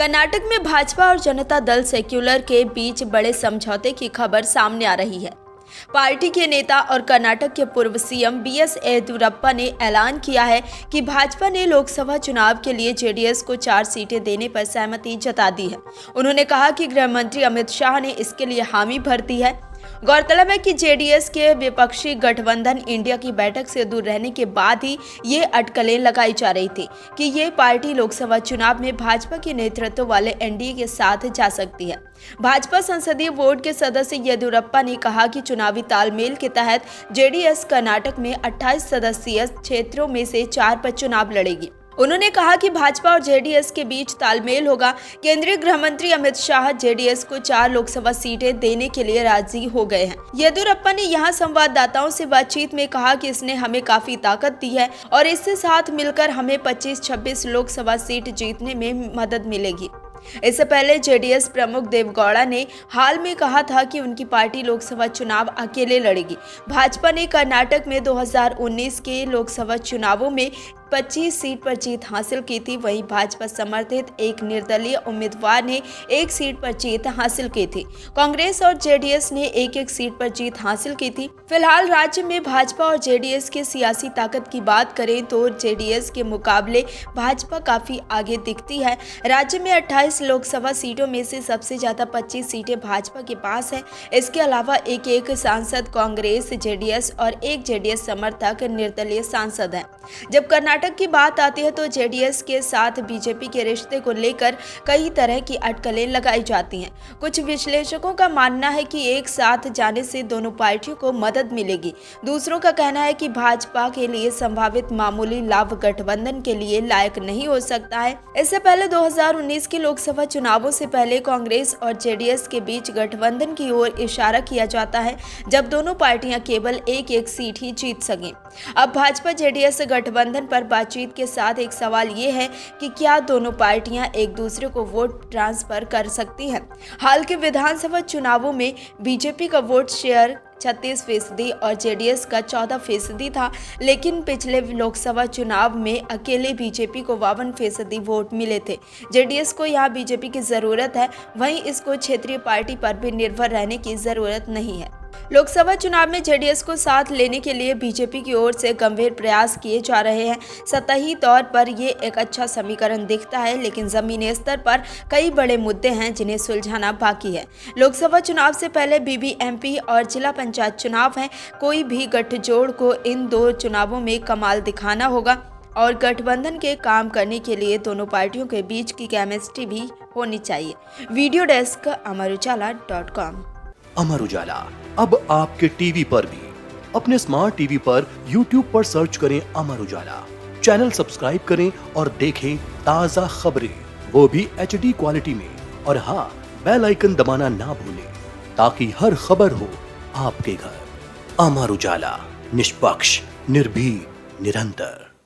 कर्नाटक में भाजपा और जनता दल सेक्युलर के बीच बड़े समझौते की खबर सामने आ रही है। पार्टी के नेता और कर्नाटक के पूर्व सीएम बीएस येदियुरप्पा ने ऐलान किया है कि भाजपा ने लोकसभा चुनाव के लिए जेडीएस को 4 सीटें देने पर सहमति जता दी है। उन्होंने कहा कि गृह मंत्री अमित शाह ने इसके लिए हामी भर दी है। गौरतलब है कि जेडीएस के विपक्षी गठबंधन इंडिया की बैठक से दूर रहने के बाद ही ये अटकलें लगाई जा रही थी कि ये पार्टी लोकसभा चुनाव में भाजपा के नेतृत्व वाले एनडीए के साथ जा सकती है। भाजपा संसदीय बोर्ड के सदस्य येदियुरप्पा ने कहा कि चुनावी तालमेल के तहत जेडीएस कर्नाटक में 28 सदस्यीय क्षेत्रों में से 4 पर चुनाव लड़ेगी। उन्होंने कहा कि भाजपा और जेडीएस के बीच तालमेल होगा। केंद्रीय गृह मंत्री अमित शाह जेडीएस को 4 लोकसभा सीटें देने के लिए राजी हो गए हैं। येदियुरप्पा ने यहां संवाददाताओं से बातचीत में कहा कि इसने हमें काफी ताकत दी है और इससे साथ मिलकर हमें 25-26 लोकसभा सीट जीतने में मदद मिलेगी। इससे पहले जेडीएस प्रमुख देवेगौड़ा ने हाल में कहा था कि उनकी पार्टी लोकसभा चुनाव अकेले लड़ेगी। भाजपा ने कर्नाटक में 2019 के लोकसभा चुनावों में 25 सीट पर जीत हासिल की थी। वहीं भाजपा समर्थित एक निर्दलीय उम्मीदवार ने 1 सीट पर जीत हासिल की थी। कांग्रेस और जेडीएस ने 1-1 सीट पर जीत हासिल की थी। फिलहाल राज्य में भाजपा और जेडीएस की सियासी ताकत की बात करें तो जेडीएस के मुकाबले भाजपा काफी आगे दिखती है। राज्य में 28 लोकसभा सीटों में से सबसे ज्यादा 25 सीटें भाजपा के पास है। इसके अलावा एक सांसद कांग्रेस, जेडीएस और एक जेडीएस समर्थक निर्दलीय सांसद है। जब कर्नाटक की बात आती है तो जेडीएस के साथ बीजेपी के रिश्ते को लेकर कई तरह की अटकलें लगाई जाती हैं। कुछ विश्लेषकों का मानना है कि एक साथ जाने से दोनों पार्टियों को मदद मिलेगी। दूसरों का कहना है कि भाजपा के लिए संभावित मामूली लाभ गठबंधन के लिए लायक नहीं हो सकता है। इससे पहले 2019 के लोकसभा चुनावों से पहले कांग्रेस और जेडीएस के बीच गठबंधन की ओर इशारा किया जाता है, जब दोनों पार्टियां केवल 1-1 सीट ही जीत सकें। अब भाजपा जेडीएस गठबंधन पर बातचीत के साथ एक सवाल ये है कि क्या दोनों पार्टियां एक दूसरे को वोट ट्रांसफर कर सकती हैं। हाल के विधानसभा चुनावों में बीजेपी का वोट शेयर 36% और जेडीएस का 14% था, लेकिन पिछले लोकसभा चुनाव में अकेले बीजेपी को 52% वोट मिले थे। जेडीएस को यहाँ बीजेपी की जरूरत है, वहीं इसको क्षेत्रीय पार्टी पर भी निर्भर रहने की जरूरत नहीं है। लोकसभा चुनाव में जेडीएस को साथ लेने के लिए बीजेपी की ओर से गंभीर प्रयास किए जा रहे हैं। सतही तौर पर ये एक अच्छा समीकरण दिखता है, लेकिन जमीनी स्तर पर कई बड़े मुद्दे हैं जिन्हें सुलझाना बाकी है। लोकसभा चुनाव से पहले बीबीएमपी और जिला पंचायत चुनाव हैं। कोई भी गठजोड़ को इन 2 चुनावों में कमाल दिखाना होगा और गठबंधन के काम करने के लिए दोनों पार्टियों के बीच की केमिस्ट्री भी होनी चाहिए। Video desk अमरउजाला.com। अमर उजाला अब आपके टीवी पर भी। अपने स्मार्ट टीवी पर YouTube पर सर्च करें अमर उजाला, चैनल सब्सक्राइब करें और देखें ताजा खबरें, वो भी HD क्वालिटी में। और हाँ, बेल आइकन दबाना ना भूलें ताकि हर खबर हो आपके घर। अमर उजाला, निष्पक्ष, निर्भीक, निरंतर।